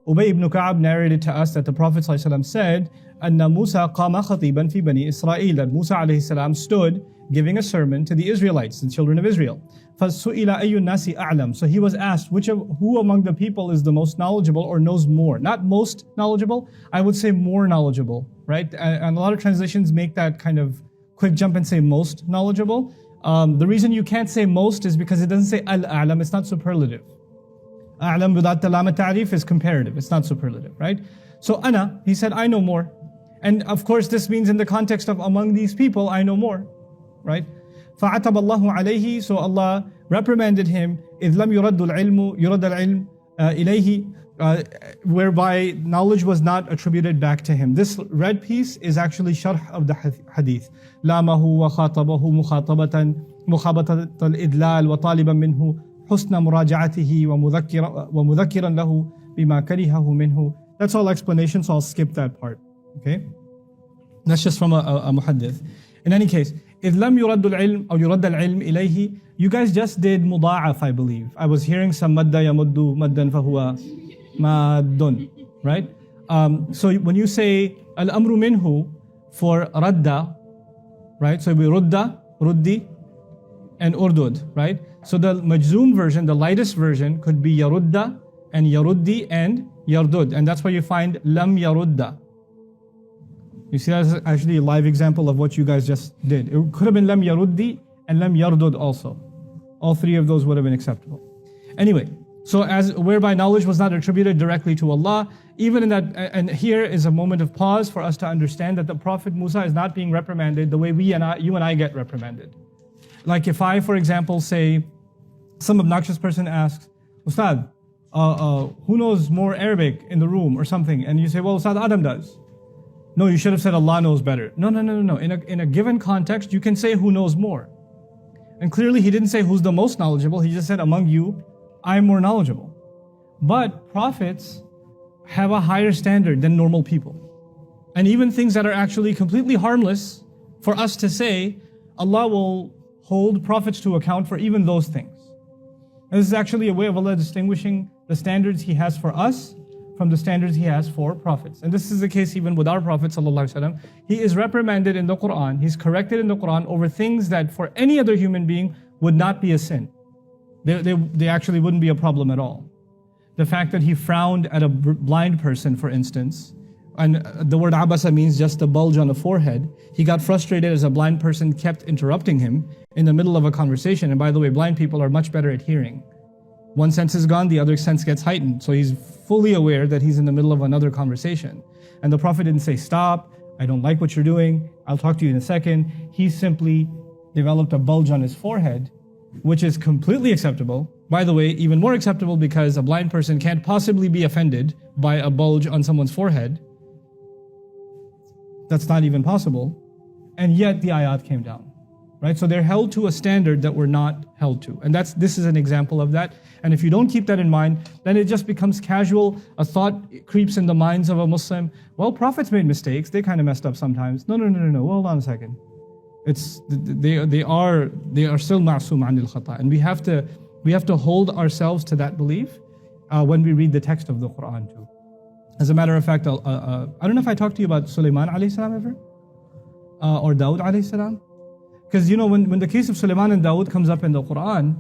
Ubay ibn Ka'ab narrated to us that the Prophet ﷺ said, "Anna Musa qama khatiban fi bani Israel," that Musa alayhi salam stood giving a sermon to the Israelites, the children of Israel. فَسُئِلَ أَيُّ النَّاسِ أَعْلَمُ. So he was asked, who among the people is the most knowledgeable or knows more? Not most knowledgeable, I would say more knowledgeable, right? And a lot of translations make that kind of quick jump and say most knowledgeable. The reason you can't say most is because it doesn't say al-a'lam, it's not superlative. A'lam without the lam ta'rif is comparative, it's not superlative, right? So ana, he said, I know more. And of course this means in the context of among these people, I know more, right? فَعَتَبَ اللَّهُ عَلَيْهِ. So Allah reprimanded him, إِذْ لَمْ يُرَدُّ الْعِلْمُ يُرَدَّ الْعِلْمُ إِلَيْهِ, whereby knowledge was not attributed back to him. This red piece is actually sharh of the hadith. لَامَهُ وَخَاطَبَهُ مُخَابَطَةَ الْإِدْلَالِ وَطَالِبًا مِنْهُ حُسْنَ مُرَاجَعَتِهِ وَمُذَكِّرًا لَهُ بِمَا كَرِهَهُ مِنْهُ. That's all explanation, so I'll skip that part. Okay? That's just from a muhaddith. In any case, إِذْ لَمْ يُرَدُّ الْعِلْمُ أو يُرَدَّ الْعِلْمُ إِلَيْهِ. You guys just did muda'af, I believe. I was hearing some madda yamuddu maddan fahuwa maddun, right? So when you say al-amru minhu for radda, right? So we rudda, ruddi, and urdud, right? So the majzoom version, the lightest version, could be yarudda and yaruddi and yardud, and that's where you find lam yarudda. You see, that's actually a live example of what you guys just did. It could have been lam yaruddi and lam yardud also. All three of those would have been acceptable. Anyway, so as whereby knowledge was not attributed directly to Allah, even in that, and here is a moment of pause for us to understand that the Prophet Musa is not being reprimanded the way you and I get reprimanded. Like if I, for example, say, some obnoxious person asks, Ustad, who knows more Arabic in the room or something? And you say, well, Ustad Adam does. No, you should have said Allah knows better. No. In a given context, you can say who knows more. And clearly he didn't say who's the most knowledgeable, he just said among you, I'm more knowledgeable. But prophets have a higher standard than normal people. And even things that are actually completely harmless, for us to say, Allah will hold prophets to account for even those things. And this is actually a way of Allah distinguishing the standards He has for us from the standards He has for prophets. And this is the case even with our Prophet ﷺ. He is reprimanded in the Qur'an, he's corrected in the Qur'an over things that for any other human being would not be a sin. They actually wouldn't be a problem at all. The fact that he frowned at a blind person, for instance, and the word abasa means just a bulge on the forehead. He got frustrated as a blind person kept interrupting him in the middle of a conversation. And by the way, blind people are much better at hearing. One sense is gone, the other sense gets heightened. So he's fully aware that he's in the middle of another conversation. And the Prophet didn't say, stop, I don't like what you're doing, I'll talk to you in a second. He simply developed a bulge on his forehead, which is completely acceptable. By the way, even more acceptable because a blind person can't possibly be offended by a bulge on someone's forehead. That's not even possible. And yet the ayat came down. Right? So they're held to a standard that we're not held to. And this is an example of that. And if you don't keep that in mind, then it just becomes casual. A thought creeps in the minds of a Muslim. Well, prophets made mistakes. They kind of messed up sometimes. No. Hold on a second. They are still ma'soom anil khata. And we have to hold ourselves to that belief when we read the text of the Qur'an too. As a matter of fact, I don't know if I talked to you about Sulaiman alayhi salam ever? Or Dawood alayhi salam? Because when the case of Sulaiman and Dawood comes up in the Qur'an,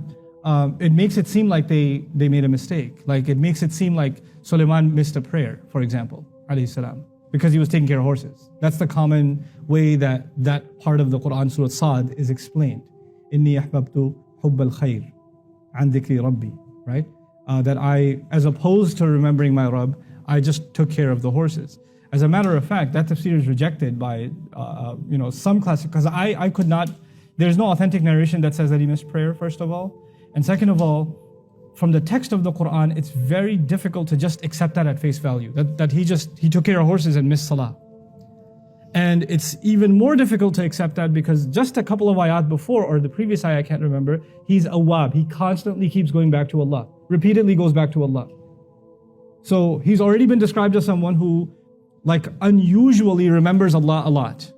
it makes it seem like they made a mistake. Like it makes it seem like Sulaiman missed a prayer, for example, alayhi salam, because he was taking care of horses. That's the common way that part of the Qur'an, Surah Sad, is explained. Inni ahbabtu hubb al-khayr an dhikri rabbi, right? That I, as opposed to remembering my Rabb, I just took care of the horses. As a matter of fact, that tafsir is rejected by some classic, because I could not, there's no authentic narration that says that he missed prayer, first of all. And second of all, from the text of the Qur'an, it's very difficult to just accept that at face value, that he took care of horses and missed salah. And it's even more difficult to accept that because just a couple of ayat before, or the previous ayah, I can't remember, he's awwab, he constantly keeps going back to Allah, repeatedly goes back to Allah. So he's already been described as someone who unusually remembers Allah a lot.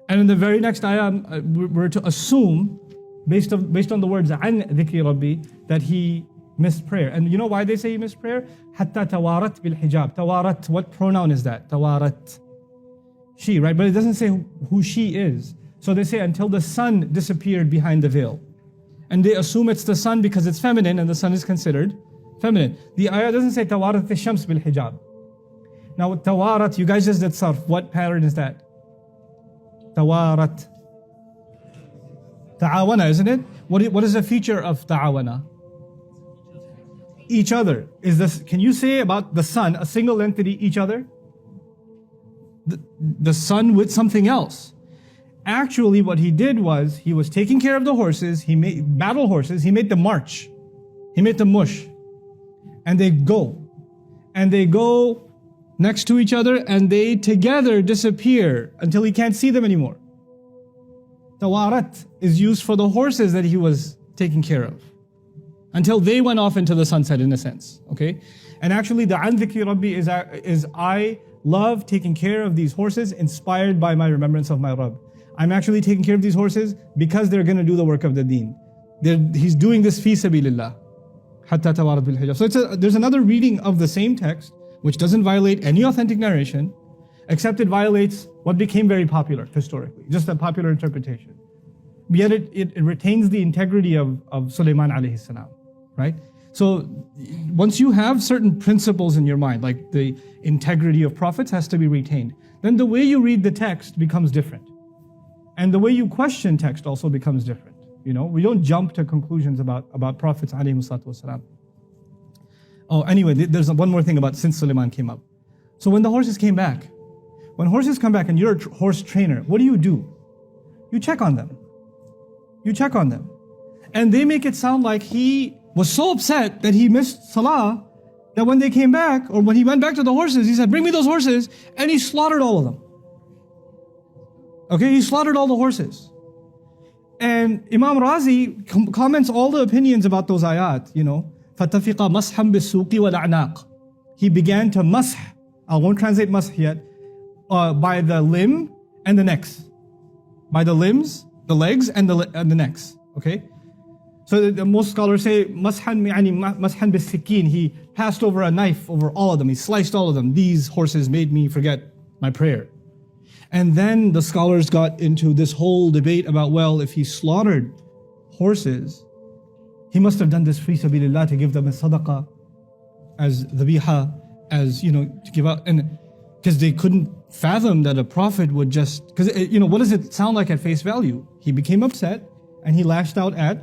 And in the very next ayah, we're to assume, based on the words an dhikri rabbi, that he missed prayer. And you know why they say he missed prayer? حَتَّى تَوَارَتْ بِالْحِجَابِ. Tawarat, what pronoun is that? Tawarat. She, right? But it doesn't say who she is. So they say until the sun disappeared behind the veil. And they assume it's the sun because it's feminine and the sun is considered feminine. The ayah doesn't say tawarat al-shams bil-hijab. Now tawarat, you guys just did sarf. What pattern is that? Tawarat. Ta'awana, isn't it? What is the feature of ta'awana? Each other. Is this? Can you say about the sun, a single entity, each other? The sun with something else. Actually, what he did was, he was taking care of the horses, he made battle horses, he made them march. He made them mush. And they go. And they go next to each other and they together disappear until he can't see them anymore. Tawarat is used for the horses that he was taking care of. Until they went off into the sunset in a sense. Okay? And actually the an dhikri rabbi is I love taking care of these horses inspired by my remembrance of my Rabb. I'm actually taking care of these horses because they're going to do the work of the deen. He's doing this fi sabilillah. Hatta tawarat bil hijab. So there's another reading of the same text which doesn't violate any authentic narration, except it violates what became very popular historically, just a popular interpretation. Yet it retains the integrity of Sulaiman alayhi salam, right? So once you have certain principles in your mind, like the integrity of prophets has to be retained, then the way you read the text becomes different. And the way you question text also becomes different. You know, we don't jump to conclusions about prophets alayhi salatu wasalam. Oh, anyway, there's one more thing about since Sulaiman came up. So when the horses came back, when horses come back and you're a horse trainer, what do? You check on them. You check on them. And they make it sound like he was so upset that he missed Salah, that when they came back, or when he went back to the horses, he said, bring me those horses, and he slaughtered all of them. Okay, he slaughtered all the horses. And Imam Razi comments all the opinions about those ayat, you know. فَتَفِقَ مَسْحًا بِالسُّوقِ وَالْأَعْنَاقِ. He began to mash, I won't translate mash yet, by the limb and the necks. By the limbs, the legs, and the necks. Okay? So most scholars say, مَسْحًا بِالسِّكِّين. He passed over a knife over all of them. He sliced all of them. These horses made me forget my prayer. And then the scholars got into this whole debate about, well, if he slaughtered horses, he must have done this fi sabilillah to give them as sadaqah, as dhabiha, as, you know, to give out. And because they couldn't fathom that a prophet would just, because, you know, what does it sound like at face value? He became upset and he lashed out at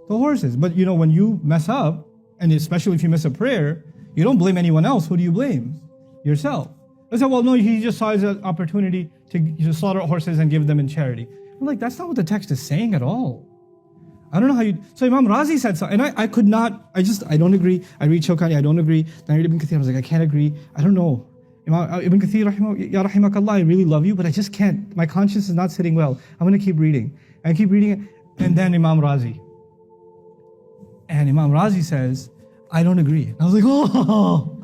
the horses. But, you know, when you mess up, and especially if you miss a prayer, you don't blame anyone else. Who do you blame? Yourself. They say, well, no, he just saw it as an opportunity to slaughter horses and give them in charity. I'm like, that's not what the text is saying at all. I don't know how you... So Imam Razi said so, and I could not... I don't agree. I read Shawkani, I don't agree. Then I read Ibn Kathir, I was like, I can't agree. I don't know. Ibn Kathir, ya rahimakallah, I really love you, but I just can't. My conscience is not sitting well. I'm going to keep reading. I keep reading it, and then Imam Razi. And Imam Razi says, I don't agree. And I was like, oh,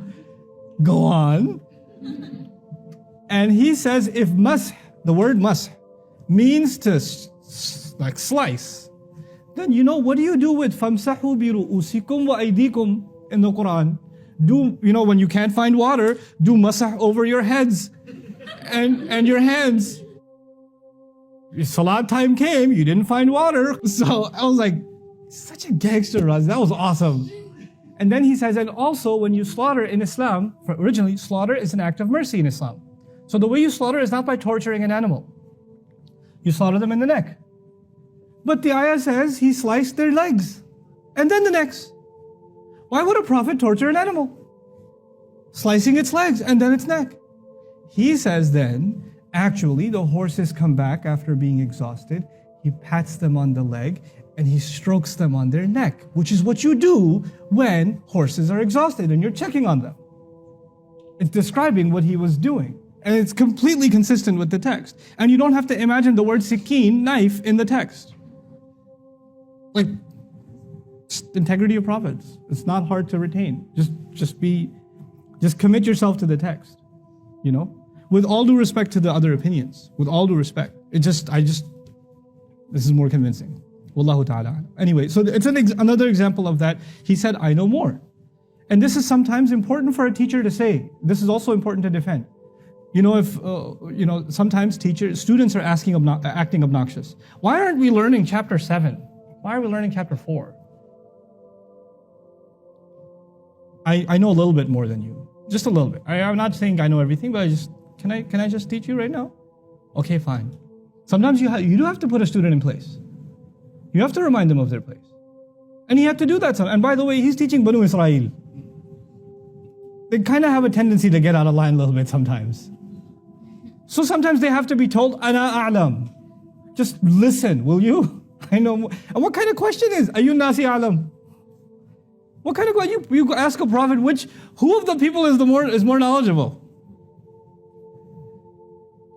go on. And he says, if mash, the word mash, means to like slice, then you know, what do you do with فَامْسَحُوا بِرُؤُوسِكُمْ وَأَيْدِيكُمْ in the Qur'an? Do, you know, when you can't find water, do masah over your heads and your hands. Salat time came, you didn't find water. So I was like, such a gangster, Raz. That was awesome. And then he says, and also when you slaughter in Islam, originally slaughter is an act of mercy in Islam. So the way you slaughter is not by torturing an animal. You slaughter them in the neck. But the ayah says he sliced their legs and then the necks. Why would a prophet torture an animal? Slicing its legs and then its neck. He says then, actually the horses come back after being exhausted. He pats them on the leg and he strokes them on their neck, which is what you do when horses are exhausted and you're checking on them. It's describing what he was doing. And it's completely consistent with the text. And you don't have to imagine the word sikeen, knife, in the text. Like, integrity of prophets. It's not hard to retain. Just commit yourself to the text. You know? With all due respect to the other opinions. With all due respect. This is more convincing. Wallahu ta'ala. Anyway, so it's another example of that. He said, I know more. And this is sometimes important for a teacher to say. This is also important to defend. You know, if, sometimes students are acting obnoxious. Why aren't we learning chapter 7? Why are we learning chapter 4? I know a little bit more than you. Just a little bit. I'm not saying I know everything, but can I just teach you right now? Okay, fine. Sometimes you do have to put a student in place. You have to remind them of their place. And he had to do that. And by the way, he's teaching Banu Israel. They kind of have a tendency to get out of line a little bit sometimes. So sometimes they have to be told, Ana a'lam. Just listen, will you? I know. And what kind of question is, Ayun nasi a'lam? What kind of question? You ask a prophet, who of the people is more knowledgeable?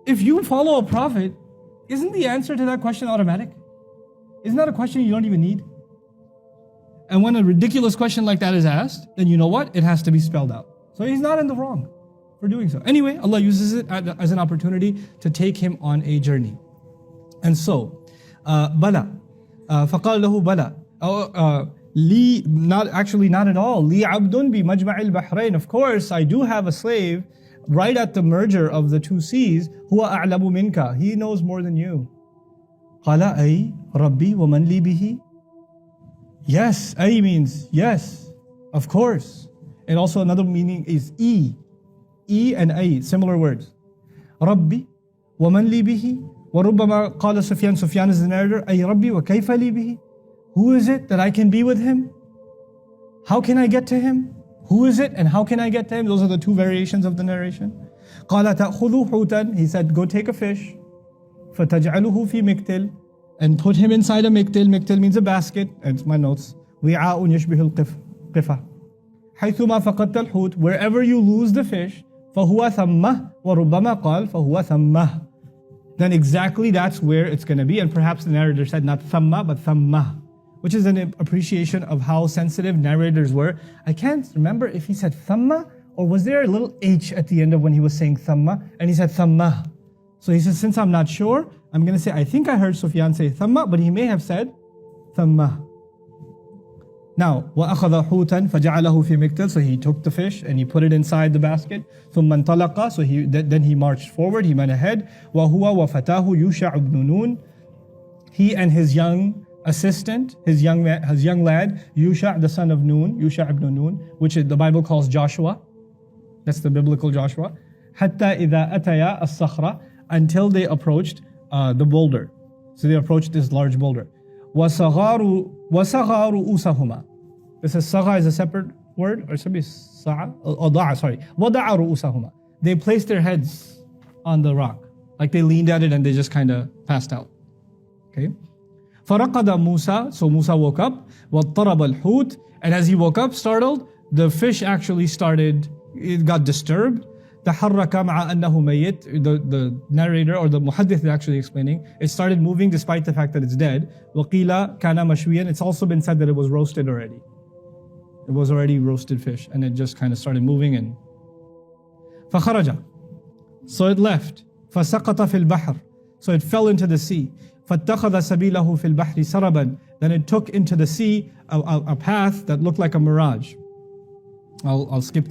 If you follow a prophet, isn't the answer to that question automatic? Isn't that a question you don't even need? And when a ridiculous question like that is asked, then you know what? It has to be spelled out. So he's not in the wrong for doing so. Anyway, Allah uses it as an opportunity to take him on a journey. And so, bala. فَقَالَ لَهُ بَلَى. Not at all. لِي عَبْدٌ بِمَجْمَعِ الْبَحْرَيْنِ. Of course, I do have a slave right at the merger of the two seas. هُوَ أَعْلَمُ مِنْكَ. He knows more than you. قَالَ أَيْ رَبِّي وَمَنْ لِي بِهِ. Yes, أي means yes, of course. And also another meaning is E. E and أي, similar words. رَبِّي وَمَنْ لِي بِهِ. وَرُبَّمَا قَالَ سُفْيَانُ. Sufyan is the narrator. أي رَبِّي وَكَيْفَ لِي بِهِ. Who is it that I can be with him? How can I get to him? Who is it and how can I get to him? Those are the two variations of the narration. قَالَ تَأْخُذُوا حُوتًا. He said, go take a fish. فَتَجْعَلُهُ فِي مِكْتِلٍ. And put him inside a miktil. Miktil means a basket. It's my notes. وِعَاءٌ يَشْبِهُ الْقِفَةِ. حَيْثُمَا فَقَدْتَ الْحُوتِ. Wherever you lose the fish, فَهُوَ ثَمَّهِ. وَرُبَّمَا قَالَ فَهُوَ ثَمَّهِ. Then exactly that's where it's going to be. And perhaps the narrator said not thamma but thamma, which is an appreciation of how sensitive narrators were. I can't remember if he said thamma or was there a little H at the end of when he was saying thamma and he said thamma. So he says, since I'm not sure, I'm going to say, I think I heard Sufyan say thamma, but he may have said thamma. Now, وَأَخَذَ حُوتًا فَجَعَلَهُ فِي مِكْتَلٍ. So he took the fish and he put it inside the basket. ثُمَّ انطَلَقَ. So then he marched forward, he went ahead. وَهُوَ وَفَتَاهُ يُوشَعُ بْنُ نُونٍ. He and his young assistant, his young lad, Yusha, the son of Nun, Yusha ibn Nun, which the Bible calls Joshua. That's the biblical Joshua. حَتَّى إِذَا أَتَيَا الصَّخْرَ. Until they approached the boulder. So they approached this large boulder. وَصَغَارُ رُؤُوسَهُمَا. This is Sagha is a separate word, or should be Sa'a? Sorry. وَضَعَ رُؤُوسَهُمَا. They placed their heads on the rock. Like they leaned at it and they just kind of passed out. Okay? فَرَقَدَ Musa. So Musa woke up. وَاضْطَرَبَ الْحُوتِ. And as he woke up, startled, the fish actually it got disturbed. تحرك مع أنه ميت. The narrator or the muhaddith is actually explaining, it started moving despite the fact that it's dead. وقيل كان مشويا. It's also been said that it was roasted already. It was already roasted fish and it just kind of started moving and فخرج. So it left. فسقط في البحر. So it fell into the sea. فاتخذ سبيله في البحر سربا. Then it took into the sea a path that looked like a mirage. I'll skip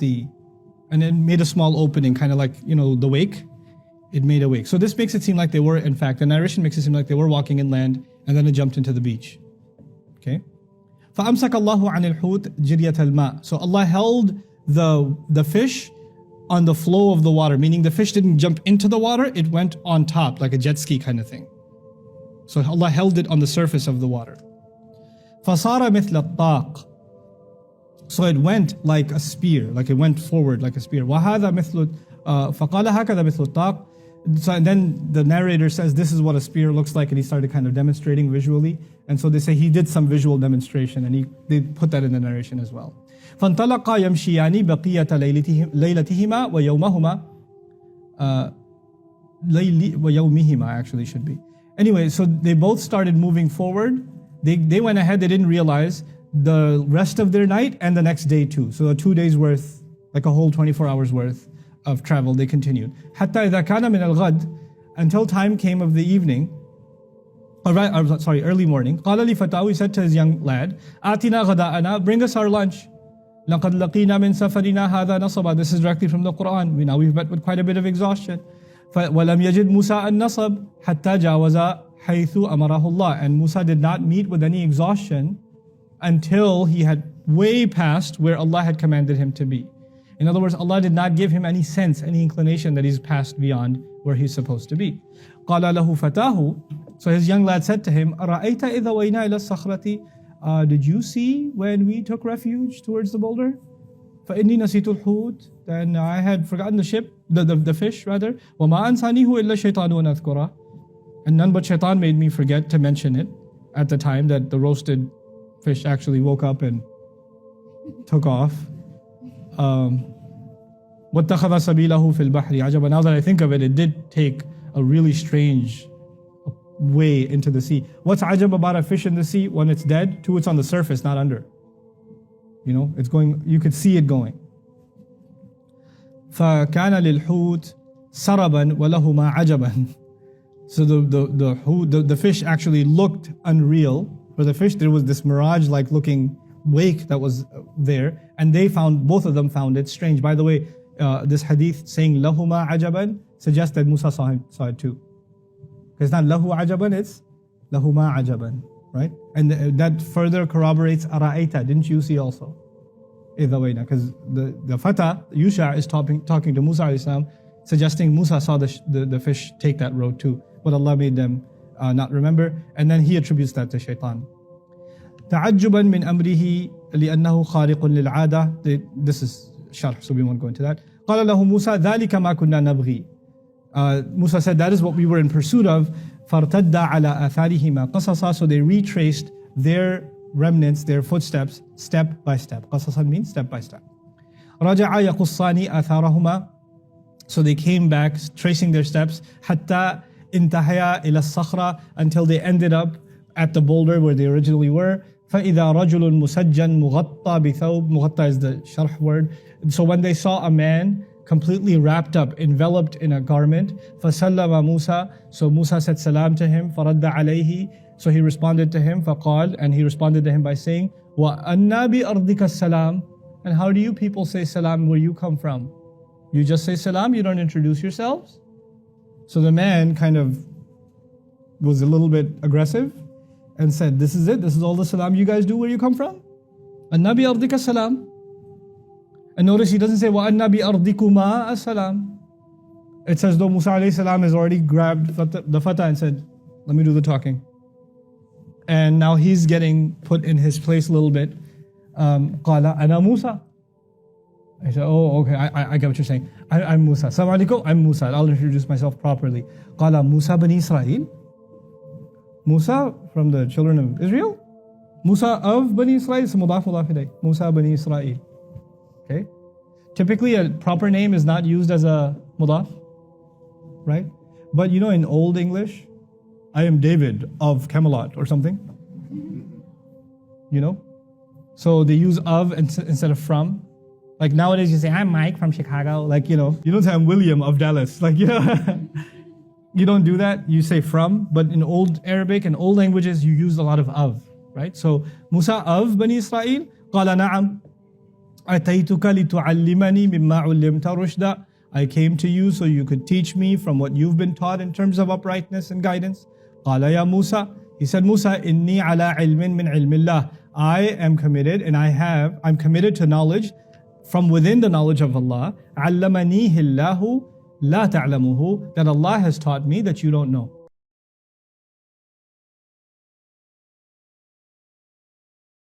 and it made a small opening, kind of like, the wake. It made a wake. So this makes it seem like they were, in fact, the narration makes it seem like they were walking inland and then it jumped into the beach. Okay? فَأَمْسَكَ اللَّهُ عَنِ الْحُوتِ جِرْيَةَ الْمَاءِ. So Allah held the fish on the flow of the water, meaning the fish didn't jump into the water, it went on top, like a jet ski kind of thing. So Allah held it on the surface of the water. فَصَارَ مِثْلَ الطَّاقِ. So it went like a spear, like it went forward like a spear. وَهَذَا مِثْلُ فَقَالَ هَكَذَا مِثْلُ الطَّاقِ. So and then the narrator says this is what a spear looks like, and he started kind of demonstrating visually. And so they say he did some visual demonstration, and they put that in the narration as well. فَانْطَلَقَا يَمْشِيَانِ بَقِيَّةَ لَيْلَتِهِمَا وَيَوْمِهِمَا actually should be. Anyway, so they both started moving forward. They went ahead, they didn't realize the rest of their night and the next day too. So 2 days worth, like a whole 24 hours worth of travel, they continued. حَتَّى إِذَا كَانَ مِنَ الْغَدِ. Until time came of the evening. Early morning. قال لفتاه, he said to his young lad, آتنا غداءنا, bring us our lunch. لقد لقينا من سفرنا هذا نصبا. This is directly from the Qur'an. We've met with quite a bit of exhaustion. ولم يجد موسى النصب حتى جاوز حيث أمره الله. And Musa did not meet with any exhaustion until he had way past where Allah had commanded him to be. In other words, Allah did not give him any sense, any inclination that he's passed beyond where he's supposed to be. قال له فتاه, so his young lad said to him, أرأيت إذا وينا إلى الصخرة, did you see when we took refuge towards the boulder? فإني نسيت الحوت, then I had forgotten the fish rather. وما أنسانيه إلا الشيطان أن أذكره, and none but shaitan made me forget to mention it at the time that the roasted fish actually woke up and took off. واتخذ سبيله في البحر عجبا. Now that I think of it, it did take a really strange way into the sea. What's ajab about a fish in the sea? When it's dead, two, it's on the surface, not under. You know, it's going, you could see it going. فكان للحوت سربا ولهما عجبا. So the fish actually looked unreal. For the fish, there was this mirage-like looking wake that was there, and both of them found it strange. By the way, this hadith saying lahuma ajaban suggests that Musa saw it too. It's not lahu ajaban, it's lahuma ajaban, right? And that further corroborates ara'aita, didn't you see also? Because the Fata, Yusha, is talking to Musa alayhi salam, suggesting Musa saw the fish take that road too. But Allah made them not remember, and then he attributes that to shaitan. تعجبا من أمره لأنه خارق للعادة. This is sharh, so we won't go into that. قال له موسى ذلك ما كنا نبغي. Musa said, that is what we were in pursuit of. فارتد على آثارهما قصصا. So they retraced their remnants, their footsteps, step by step. قصصا means step by step. رجعا يقصان آثارهما. So they came back, tracing their steps. حتى انتهيا إلى الصخرة, until they ended up at the boulder where they originally were. فإذا رجل مسجن مغطى بثوب. مغطى is the sharh word. So when they saw a man completely wrapped up, enveloped in a garment, فسلم موسى. So Musa said salam to him. فرد عليه. So he responded to him. فقال, and he responded to him by saying, وأنا بأرضك السلام. And how do you people say salam where you come from? You just say salam, you don't introduce yourselves? So the man kind of was a little bit aggressive and said, this is it, this is all the salam you guys do where you come from? Anna bi ardika salam. And notice he doesn't say, wa anna bi ardikuma as-salam. It's as though Musa alayhi salam has already grabbed the Fatah and said, let me do the talking. And now he's getting put in his place a little bit. Qala ana Musa. I said, oh, okay, I get what you're saying. I'm Musa. Assalamu alaikum, I'm Musa. I'll introduce myself properly. Qala Musa bani Israel. Musa from the children of Israel. Musa of Bani Israel. It's mudaf ilayh. Musa bani Israel. Okay. Typically a proper name is not used as a mudaf, right? But you know, in Old English, I am David of Camelot or something. You know? So they use of instead of from. Like nowadays you say, I'm Mike from Chicago. Like, you know, you don't say I'm William of Dallas. Like, you know, you don't do that. You say from. But in Old Arabic and old languages, you use a lot of, right? So Musa of Bani Israel. قال نعم أتيتك لتعلمني مما علمت رشدا. I came to you so you could teach me from what you've been taught in terms of uprightness and guidance. قال يا موسى. He said, Musa, إني على علم من علم الله. I am committed and I'm committed to knowledge from within the knowledge of Allah. علمنيه الله لا تعلمه. That Allah has taught me that you don't know.